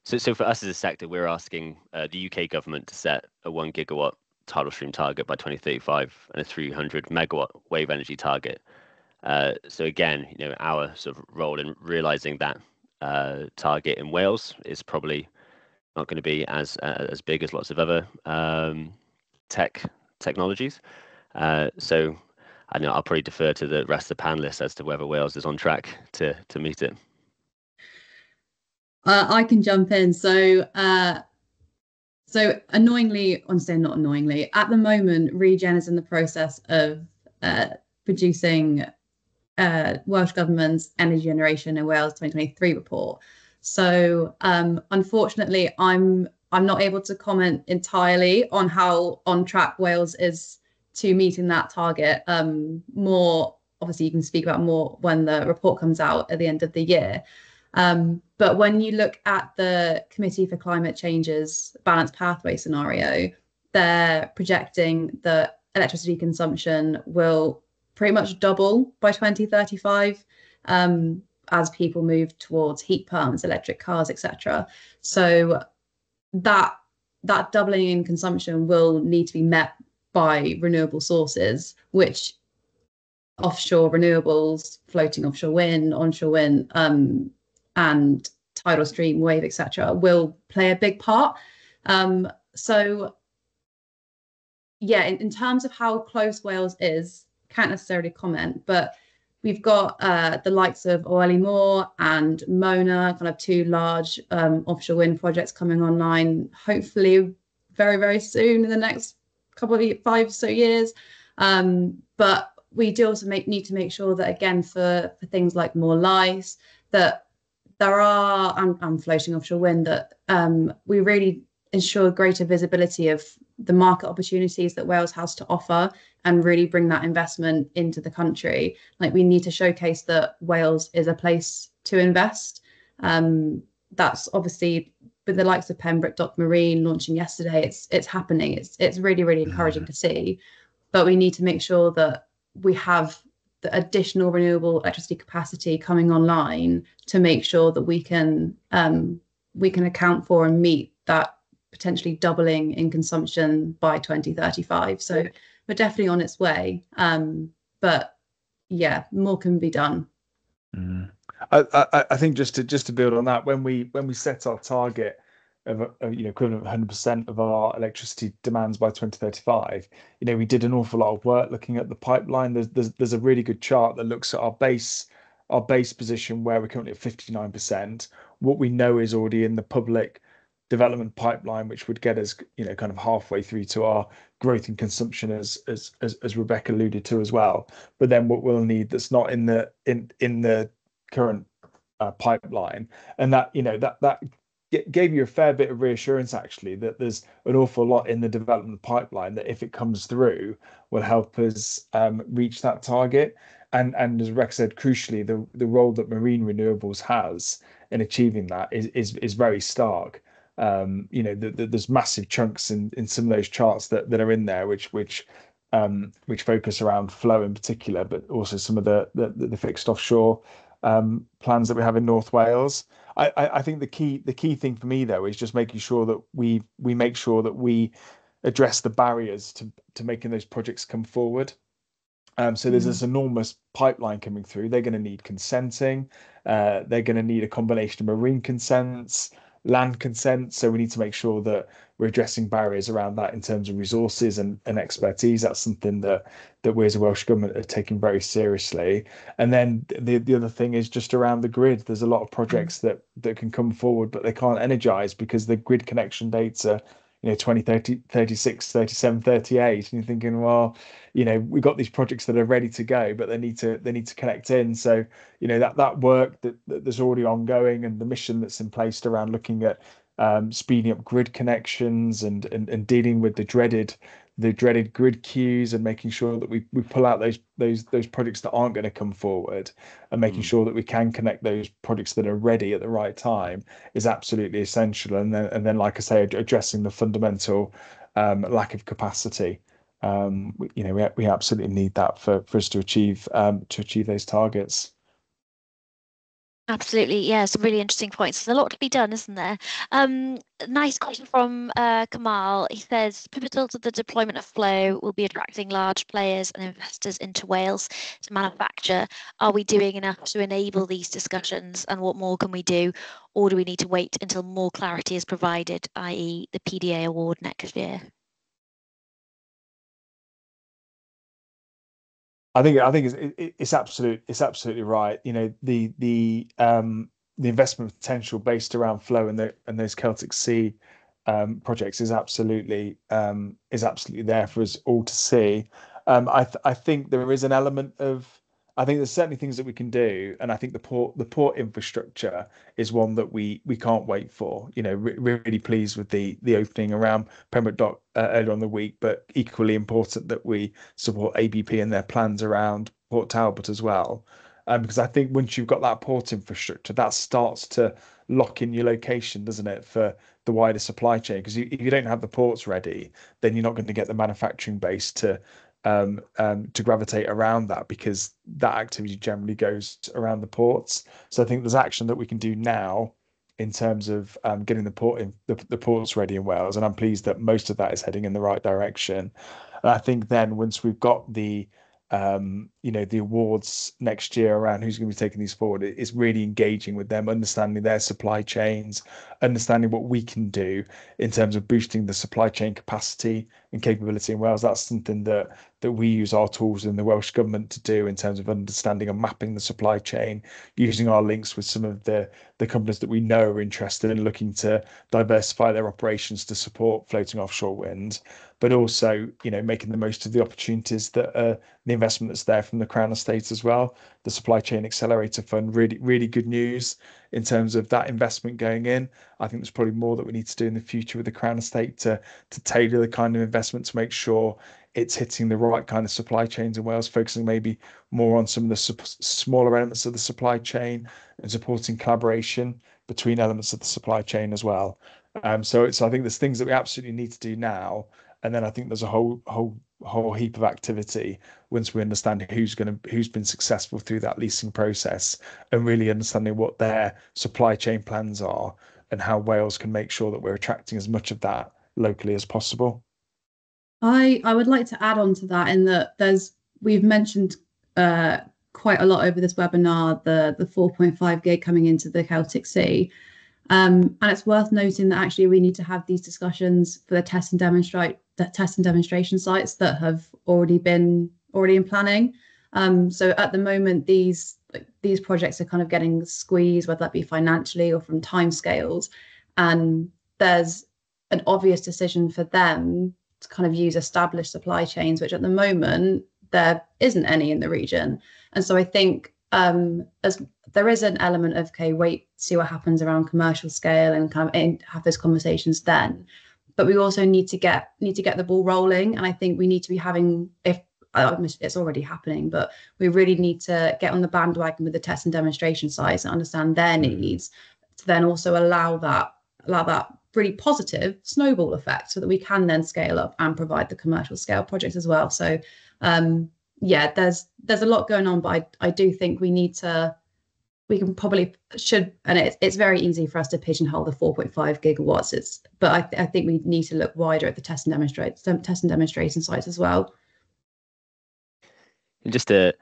so for us as a sector, we're asking the UK government to set a 1 gigawatt tidal stream target by 2035 and a 300 megawatt wave energy target. So again, our sort of role in realizing that target in Wales is probably not going to be as big as lots of other technologies. So I know I'll probably defer to the rest of the panelists as to whether Wales is on track to meet it. I can jump in. So So annoyingly, I'm saying not annoyingly, at the moment, Regen is in the process of producing Welsh Government's Energy Generation in Wales 2023 report. So unfortunately, I'm not able to comment entirely on how on track Wales is to meeting that target. More obviously, you can speak about more when the report comes out at the end of the year. But when you look at the Committee for Climate Change's balanced pathway scenario, they're projecting that electricity consumption will pretty much double by 2035 as people move towards heat pumps, electric cars, etc. So that doubling in consumption will need to be met by renewable sources, which offshore renewables, floating offshore wind, onshore wind, and tidal stream, wave, etc., will play a big part. So yeah, in terms of how close Wales is, can't necessarily comment, but we've got the likes of Oily Moor and Mona, kind of two large offshore wind projects coming online, hopefully very, very soon in the next couple of 5 or so years. But we do also need to make sure that, again, for things like more lice, that there are, and floating offshore wind, that we really ensure greater visibility of the market opportunities that Wales has to offer and really bring that investment into the country. Like, we need to showcase that Wales is a place to invest. That's obviously with the likes of Pembroke Dock Marine launching yesterday, it's happening. It's really, really encouraging to see. But we need to make sure that we have the additional renewable electricity capacity coming online to make sure that we can account for and meet that potentially doubling in consumption by 2035. So we're definitely on its way. But yeah, more can be done. I think just to build on that, when we set our target of equivalent of 100% of our electricity demands by 2035, we did an awful lot of work looking at the pipeline. There's a really good chart that looks at our base position where we're currently at 59%. What we know is already in the public development pipeline, which would get us kind of halfway through to our growth in consumption, as Rebecca alluded to as well. But then what we'll need that's not in the current pipeline, and that gave you a fair bit of reassurance, actually, that there's an awful lot in the development pipeline that, if it comes through, will help us reach that target. And as Rex said, crucially, the role that marine renewables has in achieving that is very stark. There's massive chunks in some of those charts that are in there, which focus around flow in particular, but also some of the fixed offshore plans that we have in North Wales. I think the key thing for me, though, is just making sure that we make sure that we address the barriers to making those projects come forward. So there's this enormous pipeline coming through. They're going to need consenting. They're going to need a combination of marine consents, land consent. So we need to make sure that we're addressing barriers around that in terms of resources and expertise. That's something that we as a Welsh Government are taking very seriously. And then the other thing is just around the grid. There's a lot of projects that can come forward, but they can't energize because the grid connection dates are 2030, 36, 37, 38. And you're thinking, well, we've got these projects that are ready to go, but they need to connect in. So that work that's already ongoing, and the mission that's in place around looking at speeding up grid connections and dealing with the dreaded grid queues, and making sure that we pull out those projects that aren't going to come forward, and making sure that we can connect those projects that are ready at the right time is absolutely essential. And then like I say, addressing the fundamental lack of capacity. We absolutely need that for us to achieve those targets. Absolutely, yeah, some really interesting points. There's a lot to be done, isn't there? Nice question from Kamal. He says, pivotal to the deployment of flow will be attracting large players and investors into Wales to manufacture. Are we doing enough to enable these discussions, and what more can we do? Or do we need to wait until more clarity is provided, i.e. the PDA award next year? I think it's absolutely right. The investment potential based around flow and those Celtic Sea projects is absolutely there for us all to see. I think there is an element of, I think there's certainly things that we can do, and I think the port infrastructure is one that we can't wait for. You know, really pleased with the opening around Pembroke Dock earlier on the week, but equally important that we support ABP and their plans around Port Talbot as well. Because I think once you've got that port infrastructure, that starts to lock in your location, doesn't it, for the wider supply chain? Because if you don't have the ports ready, then you're not going to get the manufacturing base to gravitate around that, because that activity generally goes around the ports. So I think there's action that we can do now in terms of getting the ports ready in Wales, and I'm pleased that most of that is heading in the right direction. And I think then once we've got the awards next year around who's going to be taking these forward, it's really engaging with them, understanding their supply chains, understanding what we can do in terms of boosting the supply chain capacity and capability in Wales. That's something that we use our tools in the Welsh government to do in terms of understanding and mapping the supply chain, using our links with some of the companies that we know are interested in looking to diversify their operations to support floating offshore wind, but also, making the most of the opportunities that the investment that's there from the Crown Estate as well. The Supply Chain Accelerator Fund, really, really good news in terms of that investment going in. I think there's probably more that we need to do in the future with the Crown Estate to tailor the kind of investment to make sure it's hitting the right kind of supply chains in Wales, focusing maybe more on some of the smaller elements of the supply chain and supporting collaboration between elements of the supply chain as well. So I think there's things that we absolutely need to do now, and then I think there's a whole heap of activity once we understand who's been successful through that leasing process, and really understanding what their supply chain plans are and how Wales can make sure that we're attracting as much of that locally as possible. I would like to add on to that in that we've mentioned quite a lot over this webinar the 4.5 gig coming into the Celtic Sea. And it's worth noting that actually we need to have these discussions for the test and demonstration sites that have already in planning. So at the moment, these projects are kind of getting squeezed, whether that be financially or from timescales. And there's an obvious decision for them to kind of use established supply chains, which at the moment there isn't any in the region. And so I think as there is an element of, okay, wait, see what happens around commercial scale and kind of have those conversations then. But we also need to get the ball rolling. And I think we need to be having, it's already happening, but we really need to get on the bandwagon with the test and demonstration sites and understand their needs, to then also allow that really positive snowball effect so that we can then scale up and provide the commercial scale projects as well. So there's a lot going on, but I do think we should, and it's very easy for us to pigeonhole the 4.5 gigawatts. But I think we need to look wider at the test and demonstration sites as well. And just to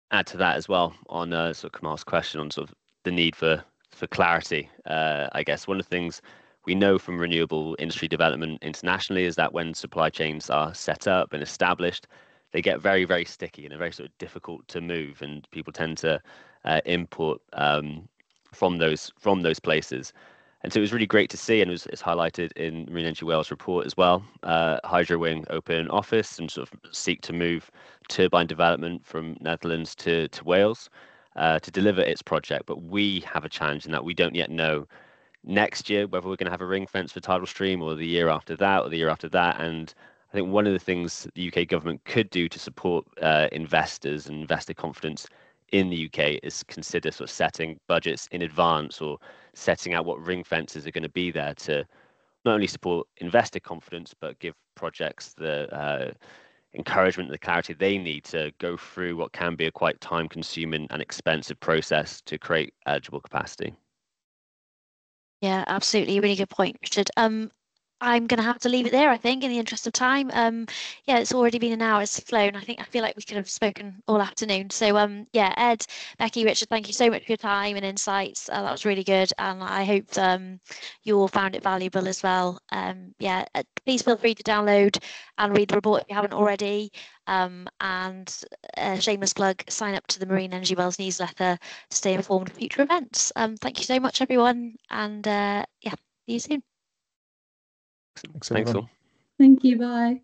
add to that as well, on sort of Kamal's question on sort of the need for clarity, I guess one of the things we know from renewable industry development internationally is that when supply chains are set up and established, they get very, very sticky and are very sort of difficult to move, and people tend to import from those places. And so it was really great to see, and it's highlighted in Marine Energy Wales report as well. Hydrowing open office and sort of seek to move turbine development from Netherlands to Wales to deliver its project. But we have a challenge in that we don't yet know next year whether we're going to have a ring fence for tidal stream, or the year after that, or the year after that. And I think one of the things the UK government could do to support investors and investor confidence in the UK is consider sort of setting budgets in advance, or setting out what ring fences are going to be there to not only support investor confidence, but give projects the encouragement and the clarity they need to go through what can be a quite time-consuming and expensive process to create eligible capacity. Yeah, absolutely. Really good point, Richard. I'm going to have to leave it there, I think, in the interest of time. It's already been an hour. It's flown. I feel like we could have spoken all afternoon. So, Ed, Becky, Richard, thank you so much for your time and insights. That was really good. And I hope you all found it valuable as well. Please feel free to download and read the report if you haven't already. And shameless plug, sign up to the Marine Energy Wales newsletter to stay informed of future events. Thank you so much, everyone. And see you soon. Thanks everyone. all. Thank you. Bye.